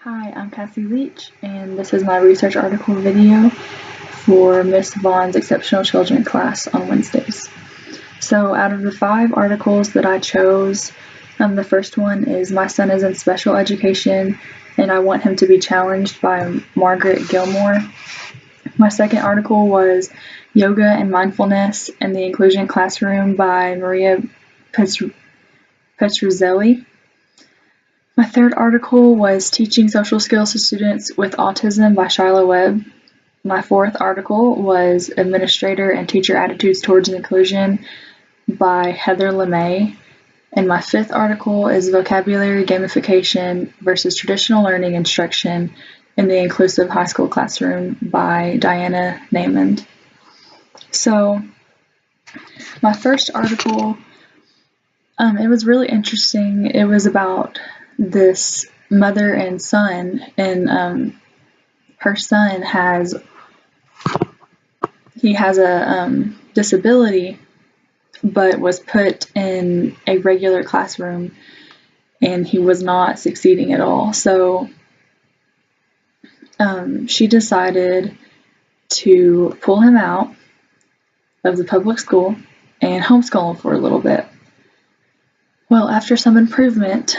Hi, I'm Cassie Leach, and this is my research article video for Miss Vaughan's Exceptional Children class on Wednesdays. So out of the 5 articles that I chose, the first one is My Son is in Special Education, and I Want Him to Be Challenged by Margaret Gilmore. My second article was Yoga and Mindfulness in the Inclusion Classroom by Maria Petruzzelli. My third article was Teaching Social Skills to Students with Autism by Shiloh Webb. My fourth article was Administrator and Teacher Attitudes Towards Inclusion by Heather LeMay. And my fifth article is Vocabulary Gamification versus Traditional Learning Instruction in the Inclusive High School Classroom by Diana Namond. So my first article, it was really interesting. It was about this mother and son, and her son has a disability, but was put in a regular classroom, and he was not succeeding at all. So she decided to pull him out of the public school and homeschool him for a little bit. Well, after some improvement,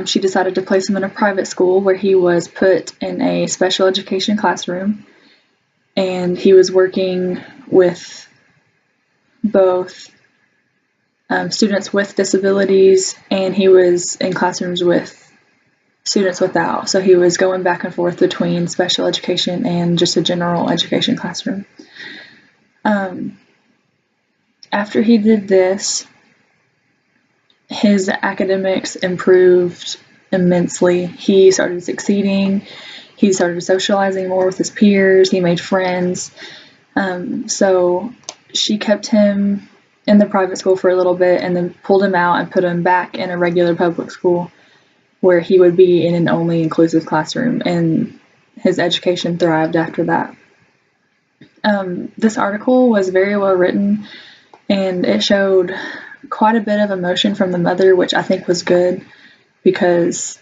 she decided to place him in a private school where he was put in a special education classroom, and he was working with both students with disabilities, and he was in classrooms with students without. So he was going back and forth between special education and just a general education classroom. After he did this, his academics improved immensely. He started succeeding. He started socializing more with his peers. He made friends. So she kept him in the private school for a little bit and then pulled him out and put him back in a regular public school where he would be in an only inclusive classroom, and his education thrived after that. This article was very well written, and it showed quite a bit of emotion from the mother, which I think was good because,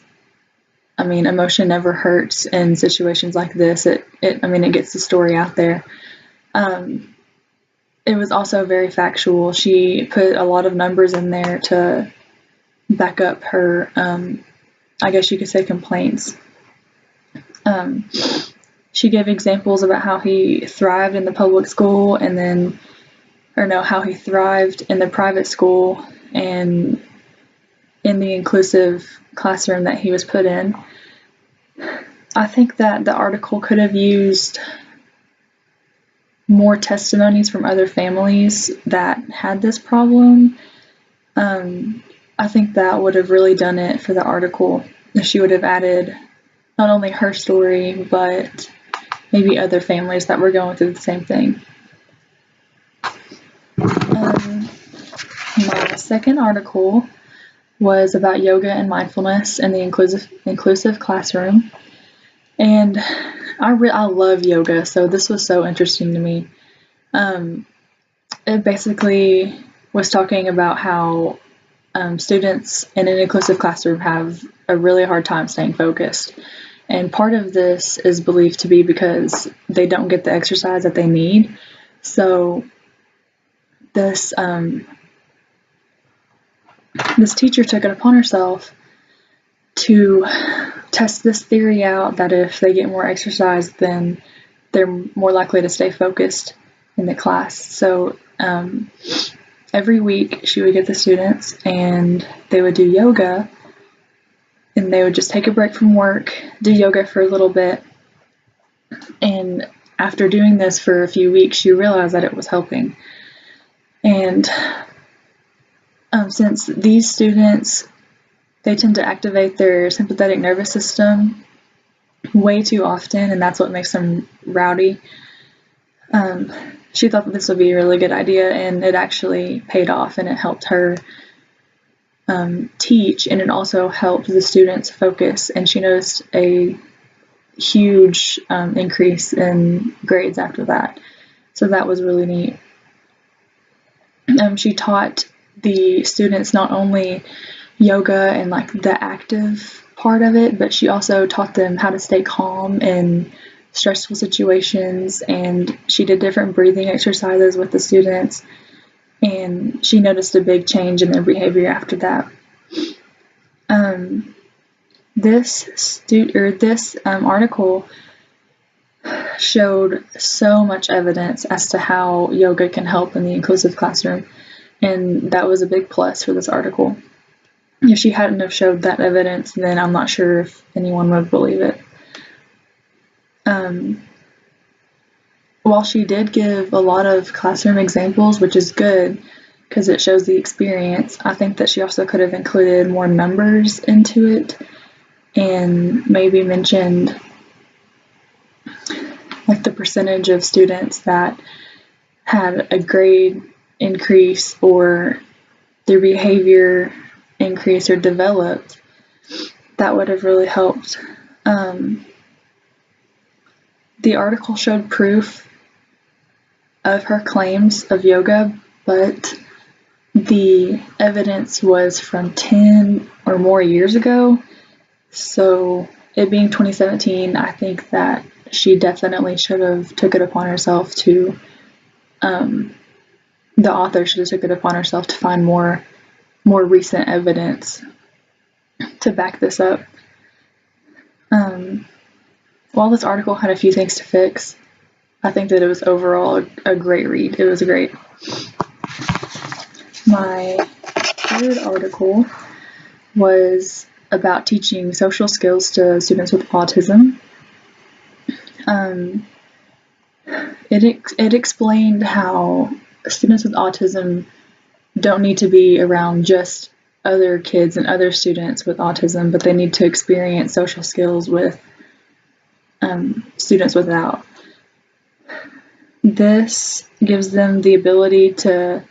emotion never hurts in situations like this. It gets the story out there. It was also very factual. She put a lot of numbers in there to back up her, I guess you could say, complaints. She gave examples about how he thrived in the public school how he thrived in the private school and in the inclusive classroom that he was put in. I think that the article could have used more testimonies from other families that had this problem. I think that would have really done it for the article if she would have added not only her story, but maybe other families that were going through the same thing. My second article was about yoga and mindfulness in the inclusive classroom, and I love yoga, so this was so interesting to me. It basically was talking about how students in an inclusive classroom have a really hard time staying focused, and part of this is believed to be because they don't get the exercise that they need. So this teacher took it upon herself to test this theory out that if they get more exercise, then they're more likely to stay focused in the class. So every week she would get the students and they would do yoga, and they would just take a break from work, do yoga for a little bit, and after doing this for a few weeks, she realized that it was helping. And since these students, they tend to activate their sympathetic nervous system way too often, and that's what makes them rowdy, she thought that this would be a really good idea, and it actually paid off, and it helped her teach, and it also helped the students focus, and she noticed a huge increase in grades after that. So that was really neat. She taught the students not only yoga and like the active part of it, but she also taught them how to stay calm in stressful situations, and she did different breathing exercises with the students, and she noticed a big change in their behavior after that. This article showed so much evidence as to how yoga can help in the inclusive classroom, and that was a big plus for this article. If she hadn't have showed that evidence, then I'm not sure if anyone would believe it. While she did give a lot of classroom examples, which is good because it shows the experience, I think that she also could have included more numbers into it and maybe mentioned like the percentage of students that had a grade increase or their behavior increase or developed. That would have really helped. The article showed proof of her claims of yoga, but the evidence was from 10 or more years ago. So it being 2017, I think that she definitely should have took it upon herself to, the author should have took it upon herself to find more recent evidence to back this up. While this article had a few things to fix, I think that it was overall a great read. It was great. My third article was about teaching social skills to students with autism. It explained how students with autism don't need to be around just other kids and other students with autism, but they need to experience social skills with students without. This gives them the ability to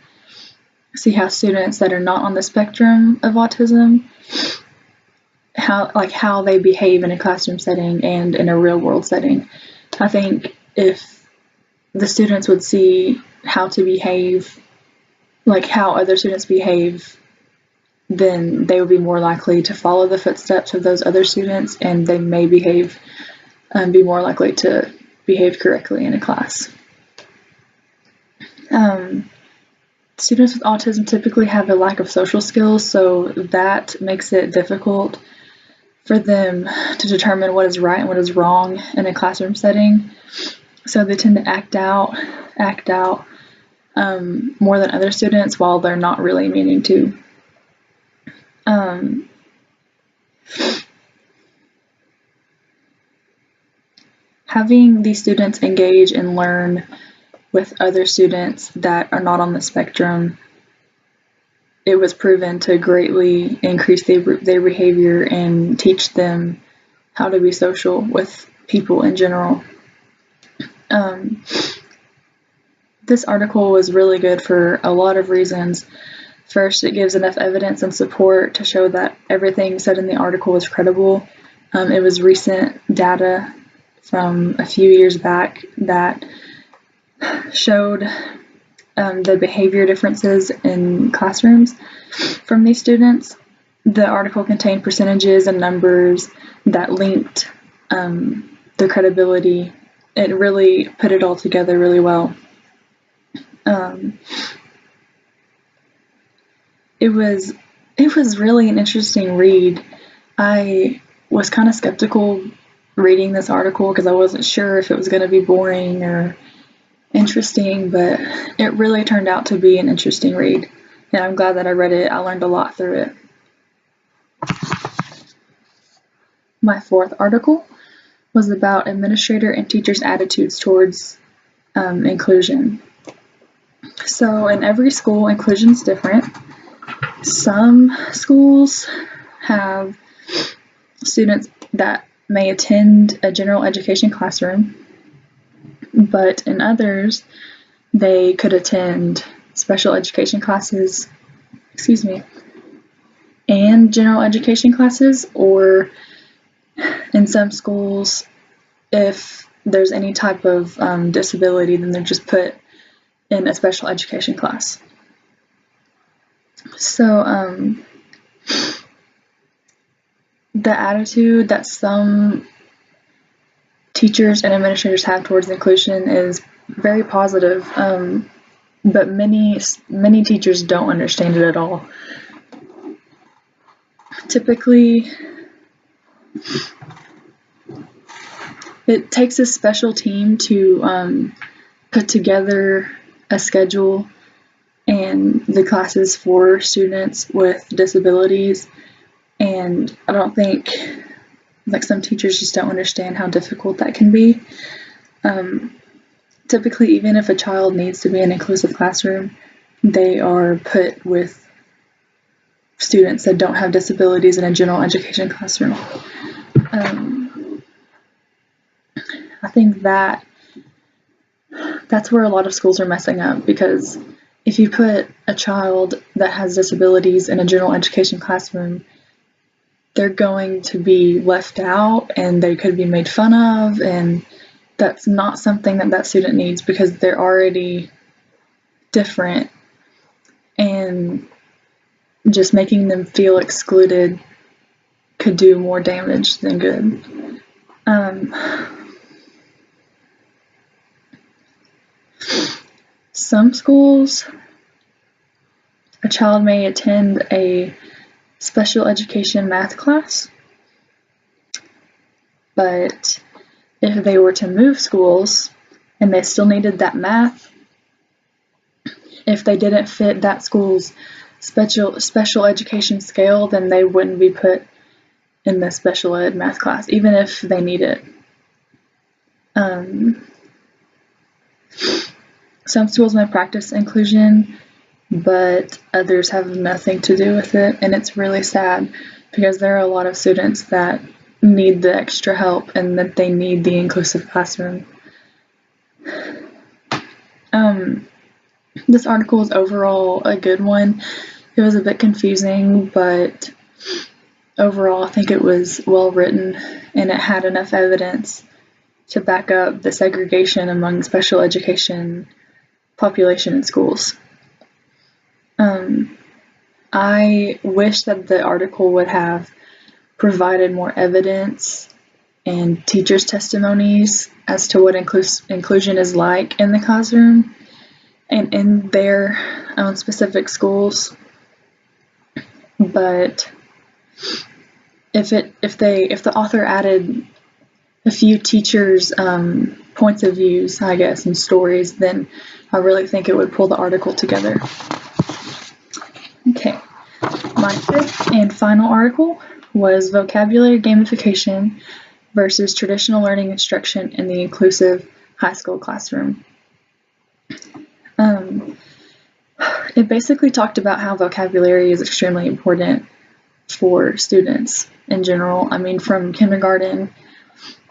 see how students that are not on the spectrum of autism, how they behave in a classroom setting and in a real world setting. I think if the students would see how to behave, like how other students behave, then they would be more likely to follow the footsteps of those other students, and they may be more likely to behave correctly in a class. Students with autism typically have a lack of social skills, so that makes it difficult for them to determine what is right and what is wrong in a classroom setting. So they tend to act out more than other students while they're not really meaning to. Having these students engage and learn with other students that are not on the spectrum, it was proven to greatly increase their behavior and teach them how to be social with people in general. This article was really good for a lot of reasons. First, it gives enough evidence and support to show that everything said in the article was credible. It was recent data from a few years back that showed the behavior differences in classrooms from these students. The article contained percentages and numbers that linked the credibility. It really put it all together really well. It was really an interesting read. I was kind of skeptical reading this article because I wasn't sure if it was going to be boring or interesting, but it really turned out to be an interesting read, and I'm glad that I read it. I learned a lot through it. My fourth article was about administrator and teachers' attitudes towards inclusion. So in every school, inclusion is different. Some schools have students that may attend a general education classroom, but in others, they could attend special education classes, and general education classes, or in some schools, if there's any type of disability, then they're just put in a special education class. So The attitude that some teachers and administrators have towards inclusion is very positive, but many teachers don't understand it at all. Typically, it takes a special team to put together a schedule and the classes for students with disabilities, and I don't think, some teachers just don't understand how difficult that can be. Typically, even if a child needs to be in an inclusive classroom, they are put with students that don't have disabilities in a general education classroom. I think that's where a lot of schools are messing up, because if you put a child that has disabilities in a general education classroom, they're going to be left out and they could be made fun of, and that's not something that student needs, because they're already different, and just making them feel excluded could do more damage than good. Some schools, a child may attend a special education math class, but if they were to move schools and they still needed that math, if they didn't fit that school's special education scale, then they wouldn't be put in the special ed math class, even if they need it. Some schools may practice inclusion, but others have nothing to do with it, and it's really sad, because there are a lot of students that need the extra help and that they need the inclusive classroom. This article is overall a good one. It was a bit confusing, but overall I think it was well written, and it had enough evidence to back up the segregation among special education population in schools. I wish that the article would have provided more evidence and teachers' testimonies as to what inclusion is like in the classroom and in their own specific schools. But if the author added a few teachers' points of views, I guess, and stories, then I really think it would pull the article together. Okay, my fifth and final article was vocabulary gamification versus traditional learning instruction in the inclusive high school classroom. It basically talked about how vocabulary is extremely important for students in general. I mean, from kindergarten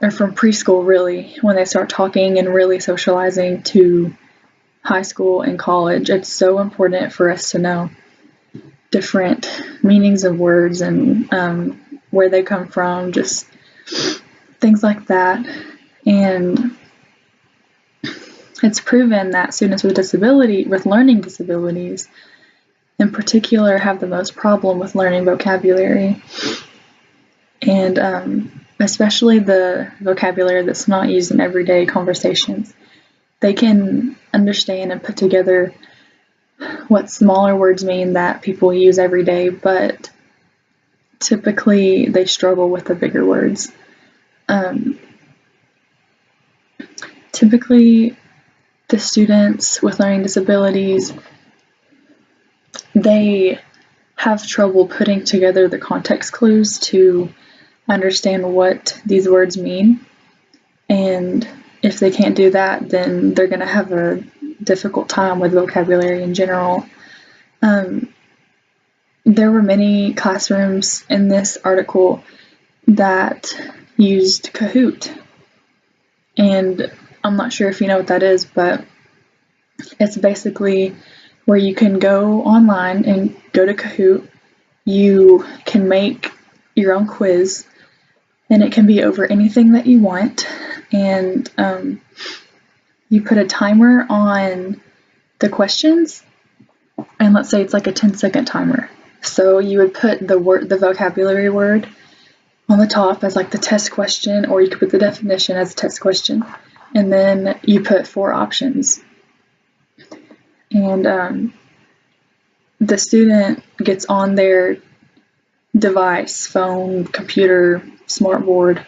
or from preschool, really, when they start talking and really socializing, to high school and college, it's so important for us to know different meanings of words and where they come from, just things like that. And it's proven that students with learning disabilities in particular have the most problem with learning vocabulary, and especially the vocabulary that's not used in everyday conversations. They can understand and put together what smaller words mean that people use every day, but typically they struggle with the bigger words. Typically, the students with learning disabilities, they have trouble putting together the context clues to understand what these words mean, and if they can't do that, then they're going to have a difficult time with vocabulary in general. There were many classrooms in this article that used Kahoot, and I'm not sure if you know what that is, but it's basically where you can go online and go to Kahoot. You can make your own quiz, and it can be over anything that you want, and you put a timer on the questions, and let's say it's like a 10-second timer. So you would put the vocabulary word on the top as like the test question, or you could put the definition as a test question. And then you put 4 options. And the student gets on their device, phone, computer, smartboard,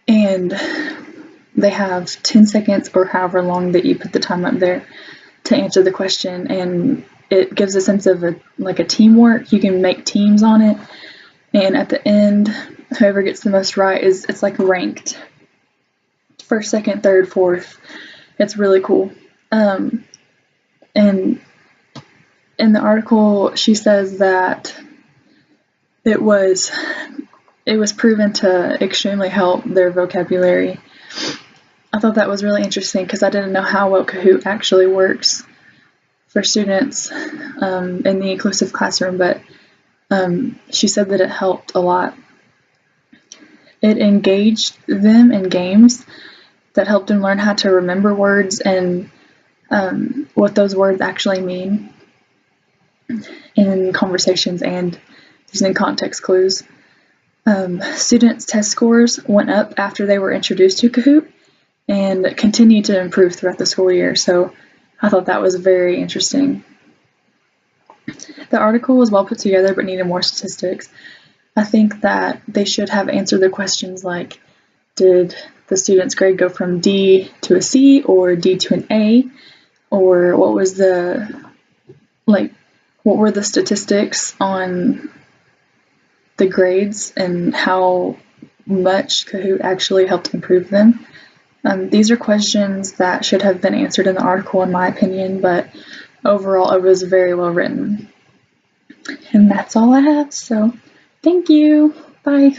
and they have 10 seconds or however long that you put the time up there to answer the question. And it gives a sense of a teamwork. You can make teams on it. And at the end, whoever gets the most right it's like ranked. First, second, third, fourth. It's really cool. And in the article, she says that it was proven to extremely help their vocabulary. I thought that was really interesting because I didn't know how well Kahoot actually works for students in the inclusive classroom, but she said that it helped a lot. It engaged them in games that helped them learn how to remember words and what those words actually mean in conversations and using context clues. Students' test scores went up after they were introduced to Kahoot and continued to improve throughout the school year, so I thought that was very interesting. The article was well put together but needed more statistics. I think that they should have answered the questions like, did the student's grade go from D to a C or D to an A? Or what were the statistics on the grades and how much Kahoot actually helped improve them? These are questions that should have been answered in the article, in my opinion, but overall it was very well written. And that's all I have, so thank you. Bye.